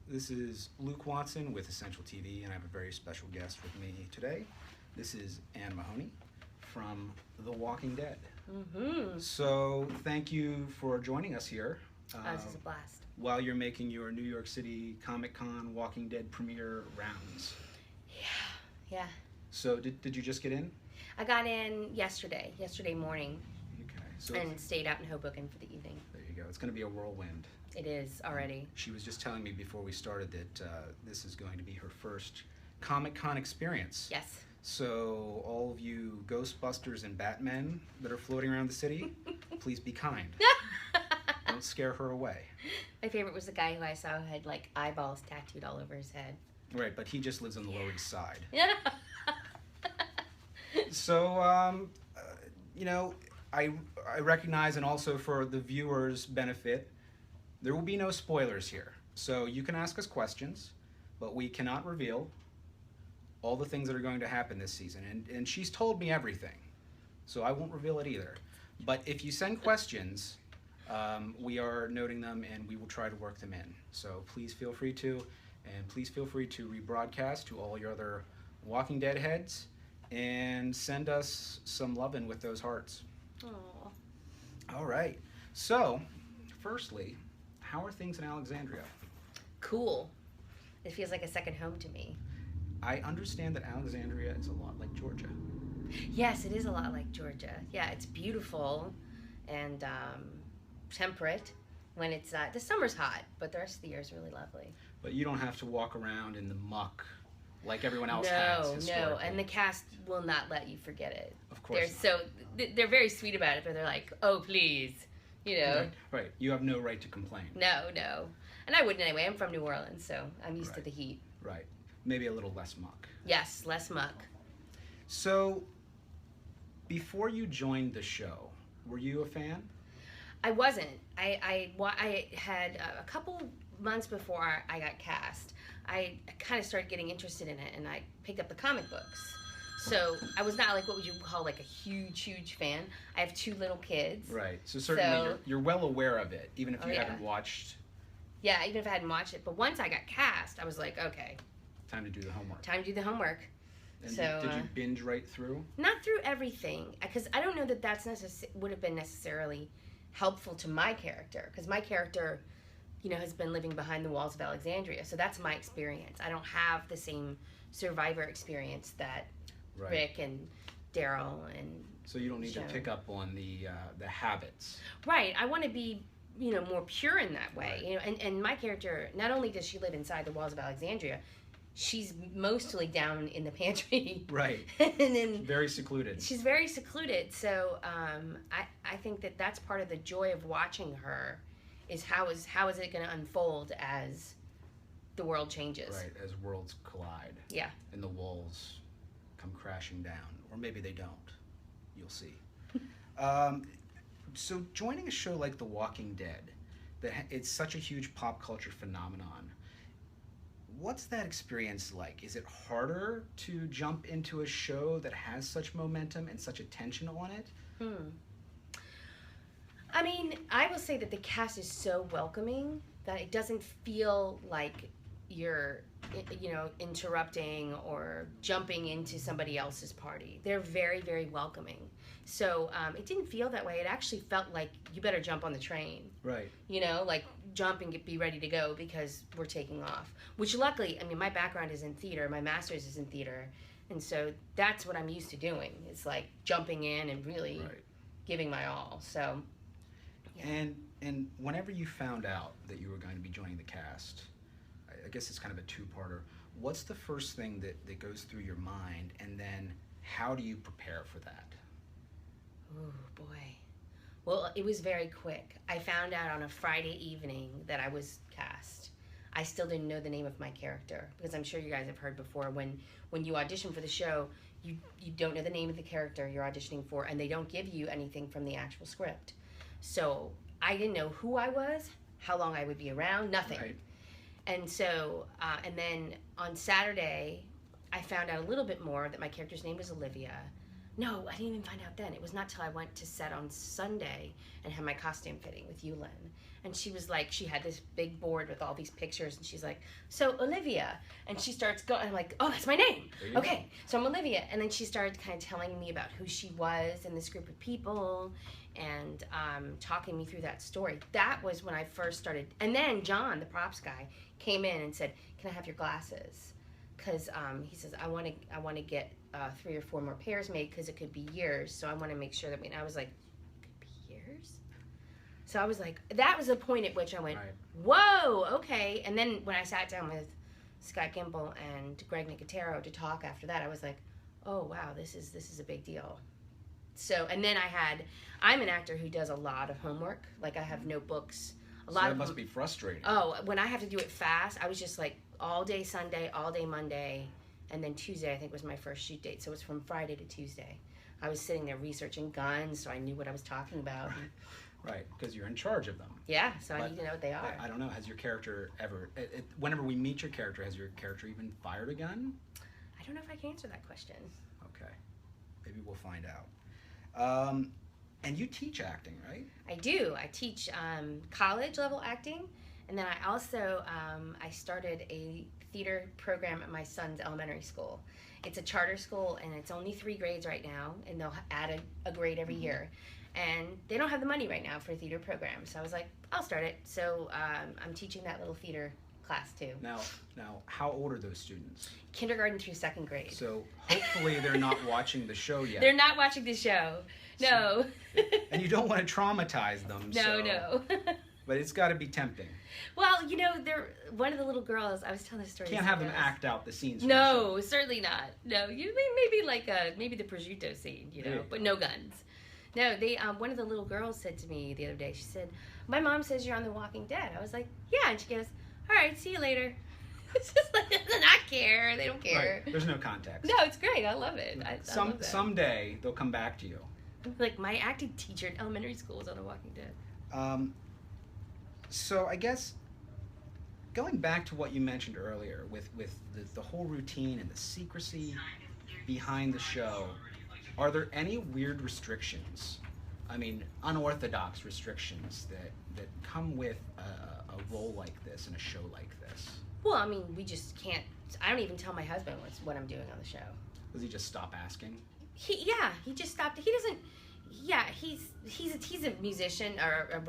This is Luke Watson with Essential TV, and I have a very special guest with me today. This is Ann Mahoney from The Walking Dead. So, thank you for joining us here. This is a blast. While you're making your New York City Comic Con Walking Dead premiere rounds. Yeah. So, did you just get in? I got in yesterday morning, Okay. So, and stayed out in Hoboken for the evening. there you go. It's going to be a whirlwind. It is already. She was just telling me before we started that this is going to be her first Comic Con experience. Yes. So, all of you Ghostbusters and Batmen that are floating around the city, please be kind. Don't scare her away. My favorite was the guy who I saw who had like eyeballs tattooed all over his head. Right, but he just lives on the Lower East Side. Yeah. So, I recognize, and also for the viewers' benefit, there will be no spoilers here. So you can ask us questions, but we cannot reveal all the things that are going to happen this season. And she's told me everything, so I won't reveal it either. But if you send questions, we are noting them and we will try to work them in. So please feel free to, and please feel free to rebroadcast to all your other Walking Dead heads and send us some lovin' with those hearts. Aww. All right. So, firstly, how are things in Alexandria? Cool. It feels like a second home to me. I understand that Alexandria is a lot like Georgia. Yes, it is a lot like Georgia. Yeah, it's beautiful and temperate when it's the summer's hot, but the rest of the year is really lovely. But you don't have to walk around in the muck like everyone else has. No, and the cast will not let you forget it. Of course. They're very sweet about it, but they're like, oh, please, you know. Right. You have no right to complain. No. And I wouldn't anyway. I'm from New Orleans, so I'm used to the heat. Right. Maybe a little less muck. Yes, less muck. So, before you joined the show, were you a fan? I wasn't. I had a couple months before I got cast, I kind of started getting interested in it, and I picked up the comic books. So I was not like what would you call like a huge fan. I have 2 little kids. Right. So certainly you're well aware of it, even if you haven't watched. Yeah, even if I hadn't watched it. But once I got cast, I was like, okay. Time to do the homework. Time to do the homework. And so, did you binge right through? Not through everything, because I don't know that that's would have been necessarily helpful to my character, because my character, has been living behind the walls of Alexandria. So that's my experience. I don't have the same survivor experience that Rick and Daryl and so you don't need to pick up on the habits. Right. I want to be, more pure in that way. Right. And my character, not only does she live inside the walls of Alexandria, she's mostly down in the pantry. Right. And then very secluded. She's very secluded. So I think that that's part of the joy of watching her is how is it going to unfold as the world changes. Right, as worlds collide. Yeah. And the walls come crashing down. Or maybe they don't. You'll see. So joining a show like The Walking Dead, it's such a huge pop culture phenomenon. What's that experience like? Is it harder to jump into a show that has such momentum and such attention on it? I mean, I will say that the cast is so welcoming that it doesn't feel like you're, interrupting or jumping into somebody else's party. They're very, very welcoming. So it didn't feel that way. It actually felt like you better jump on the train. Right. Like jump and be ready to go because we're taking off. Which luckily, I mean, my background is in theater. My master's is in theater. And so that's what I'm used to doing. It's like jumping in and really giving my all. So, yeah. And whenever you found out that you were going to be joining the cast, I guess it's kind of a 2-parter. What's the first thing that goes through your mind, and then how do you prepare for that? Oh, boy. Well, it was very quick. I found out on a Friday evening that I was cast. I still didn't know the name of my character, because I'm sure you guys have heard before when you audition for the show, you don't know the name of the character you're auditioning for, and they don't give you anything from the actual script. So I didn't know who I was, how long I would be around, nothing. Right. And so, and then on Saturday, I found out a little bit more that my character's name was Olivia. No, I didn't even find out then. It was not till I went to set on Sunday and had my costume fitting with Yulin. And she was like, she had this big board with all these pictures, and she's like, so Olivia. And she starts going, I'm like, oh, that's my name. Okay, so I'm Olivia. And then she started kind of telling me about who she was and this group of people and talking me through that story. That was when I first started. And then John, the props guy, came in and said, can I have your glasses? Because he says, I want to get 3 or 4 more pairs made because it could be years. So I want to make sure that and I was like, could be years? So I was like, that was the point at which I went, whoa, okay. And then when I sat down with Scott Gimple and Greg Nicotero to talk after that, I was like, oh, wow, this is a big deal. So, and then I'm an actor who does a lot of homework. Like I have notebooks. So that must be frustrating. Oh, when I have to do it fast, I was just like all day Sunday, all day Monday, and then Tuesday I think was my first shoot date. So it was from Friday to Tuesday. I was sitting there researching guns, so I knew what I was talking about. Right, because you're in charge of them. Yeah, so I need to know what they are. I don't know, has your character ever, whenever we meet your character, has your character even fired a gun? I don't know if I can answer that question. Okay, maybe we'll find out. And you teach acting, right? I do. I teach college level acting, and then I also I started a theater program at my son's elementary school. It's a charter school, and it's only 3 grades right now, and they'll add a grade every year. And they don't have the money right now for a theater program, so I was like, I'll start it. So I'm teaching that little theater class too. Now, how old are those students? Kindergarten through 2nd grade. So hopefully they're not watching the show yet. They're not watching the show. No. And you don't want to traumatize them. No. But it's got to be tempting. Well, you know, one of the little girls, I was telling this story. Can't have them act out the scenes. No, certainly not. No, you maybe like maybe the prosciutto scene, you know, but no guns. No, one of the little girls said to me the other day, she said, my mom says you're on The Walking Dead. I was like, yeah. And she goes, all right, see you later. It's just like, does not care. They don't care. Right. There's no context. No, it's great. I love it. I love that. Someday they'll come back to you. Like my acting teacher in elementary school was on The Walking Dead. So I guess going back to what you mentioned earlier with the whole routine and the secrecy behind the show, are there any weird restrictions? I mean, unorthodox restrictions that come with a role like this and a show like this? Well, I mean, we just can't. I don't even tell my husband what I'm doing on the show. Does he just stop asking? He just stopped. He doesn't. Yeah, he's a musician or a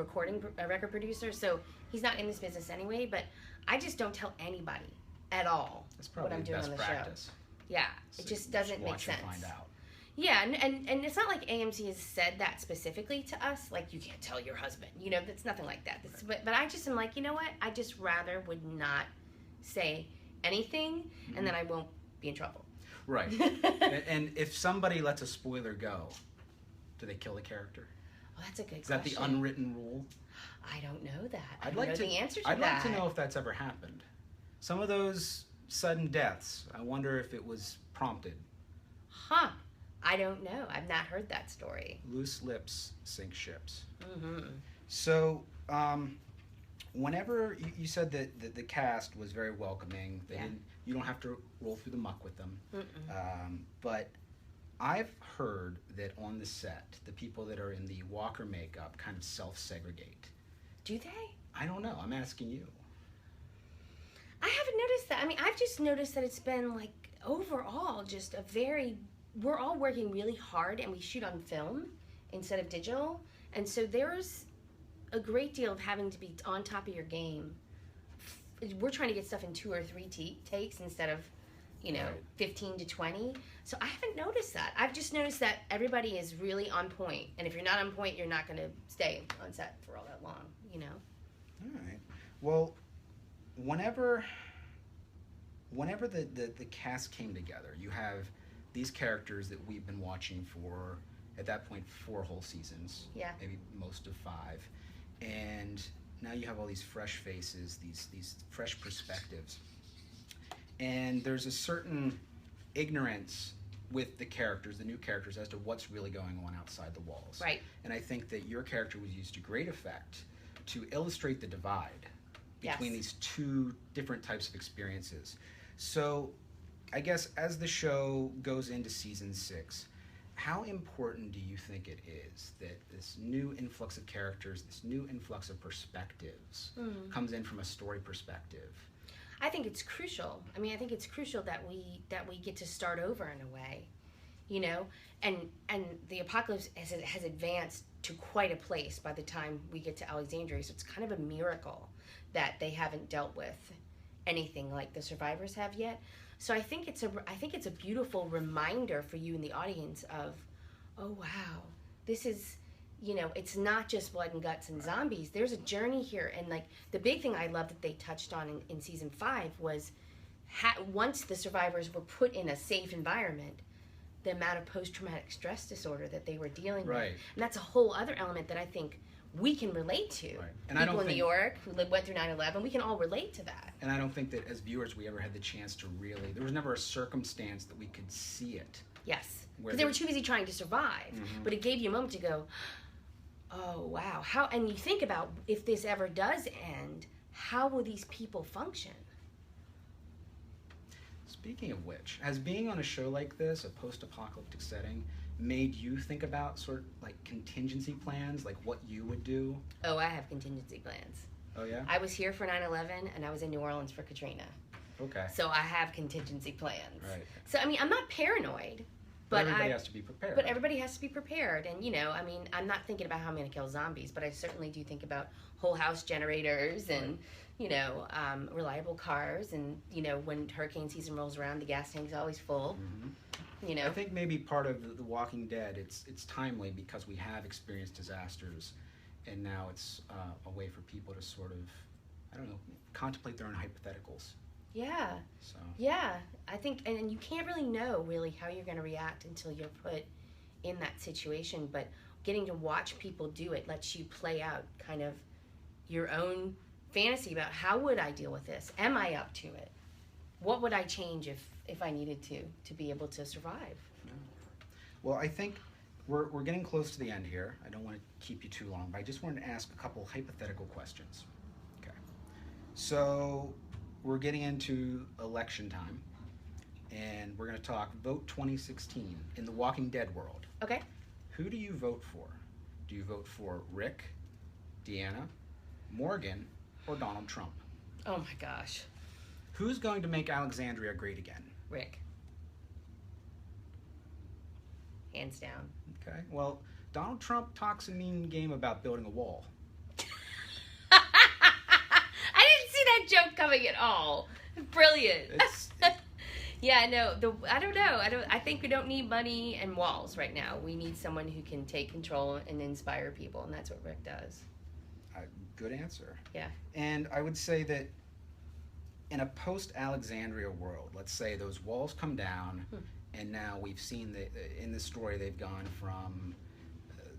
record producer, so he's not in this business anyway. But I just don't tell anybody at all what I'm doing on the practice. show. Yeah, So it just doesn't make sense. Find out. Yeah, and it's not like AMC has said that specifically to us. Like, you can't tell your husband. You know, that's nothing like that. But I just am like, you know what? I just rather would not say anything, and then I won't be in trouble. Right. And if somebody lets a spoiler go, do they kill the character? Well, that's a good question. Is that the unwritten rule? I don't know that. I I'd don't like know to, the answer to I'd that. like to know if that's ever happened. Some of those sudden deaths, I wonder if it was prompted. Huh. I don't know. I've not heard that story. Loose lips sink ships. Mm-hmm. So, whenever you said that the cast was very welcoming, you don't have to roll through the muck with them. But I've heard that on the set, the people that are in the walker makeup kind of self-segregate. Do they? I don't know. I'm asking you. I haven't noticed that. I mean, I've just noticed that it's been like overall just we're all working really hard, and we shoot on film instead of digital. And so there's a great deal of having to be on top of your game. We're trying to get stuff in 2 or 3 takes instead of, 15 to 20. So I haven't noticed that. I've just noticed that everybody is really on point. And if you're not on point, you're not going to stay on set for all that long, All right. Well, whenever the cast came together, you have these characters that we've been watching for, at that point, 4 whole seasons. Yeah. Maybe most of 5. And now you have all these fresh faces, these fresh perspectives. And there's a certain ignorance with the characters, the new characters, as to what's really going on outside the walls. Right. And I think that your character was used to great effect to illustrate the divide between these 2 different types of experiences. So I guess as the show goes into season 6, how important do you think it is that this new influx of characters, this new influx of perspectives comes in from a story perspective? I think it's crucial. I mean, I think it's crucial that we get to start over in a way, you know, and the apocalypse has advanced to quite a place by the time we get to Alexandria. So it's kind of a miracle that they haven't dealt with anything like the survivors have yet. So I think it's a beautiful reminder for you in the audience of, oh wow, this is, you know, it's not just blood and guts and zombies. There's a journey here. And like the big thing I love that they touched on in season 5 was once the survivors were put in a safe environment, the amount of post-traumatic stress disorder that they were dealing with. And that's a whole other element that I think we can relate to. And People in New York who went through 9/11, we can all relate to that. And I don't think that as viewers we ever had the chance to really, there was never a circumstance that we could see it. Yes, because they were too busy trying to survive. But it gave you a moment to go, oh wow, how? And you think about, if this ever does end, how will these people function? Speaking of which, has being on a show like this, a post-apocalyptic setting, made you think about sort of like contingency plans, like what you would do? Oh, I have contingency plans. Oh yeah? I was here for 9/11 and I was in New Orleans for Katrina. Okay. So I have contingency plans. Right. So I mean, I'm not paranoid. But everybody has to be prepared. But everybody has to be prepared. And, you know, I mean, I'm not thinking about how I'm going to kill zombies, but I certainly do think about whole house generators and, you know, reliable cars. And, you know, when hurricane season rolls around, the gas tank's always full. You know? I think maybe part of The Walking Dead, it's timely because we have experienced disasters. And now it's a way for people to sort of, I don't know, contemplate their own hypotheticals. Yeah. So. Yeah. I think, and you can't really know how you're going to react until you're put in that situation. But getting to watch people do it lets you play out kind of your own fantasy about how would I deal with this? Am I up to it? What would I change if I needed to be able to survive? Yeah. Well, I think we're getting close to the end here. I don't want to keep you too long, but I just wanted to ask a couple hypothetical questions. Okay. So we're getting into election time, and we're going to talk vote 2016 in the Walking Dead world. Okay. Who do you vote for? Do you vote for Rick, Deanna, Morgan, or Donald Trump? Oh my gosh. Who's going to make Alexandria great again? Rick. Hands down. Okay. Well, Donald Trump talks a mean game about building a wall. That joke coming at all. Brilliant. Yeah, no, I don't know. I think we don't need money and walls right now. We need someone who can take control and inspire people, and that's what Rick does. Good answer. Yeah. And I would say that in a post-Alexandria world, let's say those walls come down, and now we've seen that in this story they've gone from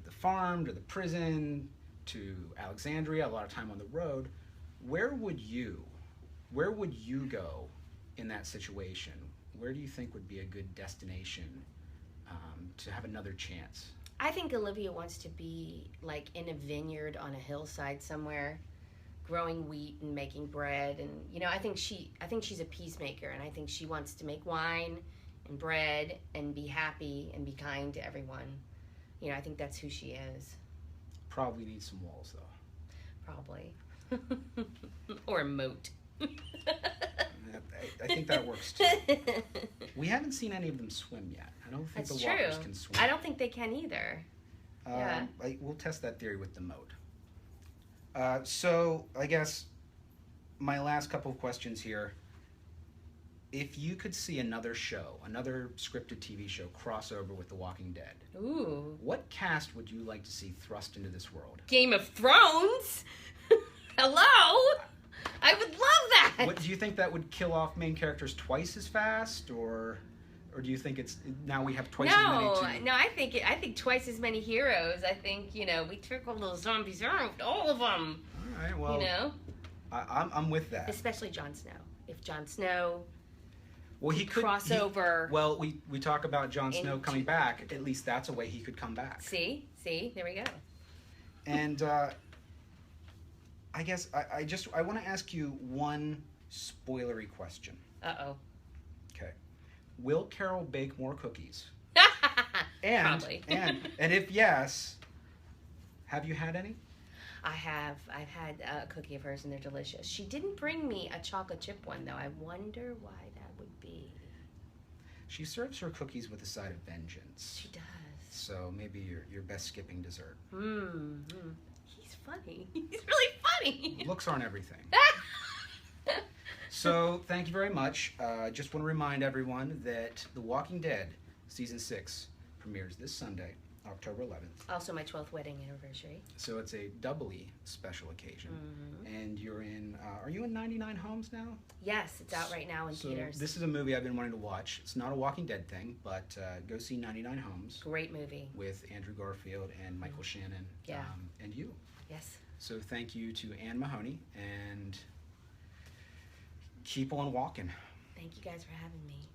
the farm to the prison to Alexandria, a lot of time on the road. Where would you go in that situation? Where do you think would be a good destination to have another chance? I think Olivia wants to be like in a vineyard on a hillside somewhere, growing wheat and making bread. And you know, I think she's a peacemaker, and I think she wants to make wine and bread and be happy and be kind to everyone. You know, I think that's who she is. Probably needs some walls though. Probably. Or a moat. I think that works too. We haven't seen any of them swim yet. I don't think That's the walkers true. can swim. I don't think they can either. Yeah. We'll test that theory with the moat. So I guess my last couple of questions here. If you could see another show, another scripted TV show crossover with The Walking Dead, Ooh. what cast would you like to see thrust into this world? Game of Thrones? Hello? I would love that. What do you think that would kill off main characters twice as fast, or do you think it's now we have twice as many? No, I think twice as many heroes. I think, you know, we took all those zombies out, all of them. All right, well, you know, I'm with that. Especially Jon Snow. If Jon Snow, well, he could crossover. Well, we talk about Jon Snow coming back. At least that's a way he could come back. See, there we go. And I guess I want to ask you one spoilery question. Uh-oh. Okay. Will Carol bake more cookies? Probably. and if yes, have you had any? I have. I've had a cookie of hers and they're delicious. She didn't bring me a chocolate chip one though. I wonder why that would be. She serves her cookies with a side of vengeance. She does. So maybe you're best skipping dessert. He's funny. He's really funny. Looks aren't everything. So thank you very much. Just want to remind everyone that The Walking Dead Season 6 premieres this Sunday, October 11th. Also my 12th wedding anniversary. So it's a doubly special occasion. And you're in, are you in 99 Homes now? Yes, it's out right now in theaters. This is a movie I've been wanting to watch. It's not a Walking Dead thing, but go see 99 Homes. Great movie. With Andrew Garfield and Michael Shannon. Yeah. And you. Yes. So thank you to Ann Mahoney, and keep on walking. Thank you guys for having me.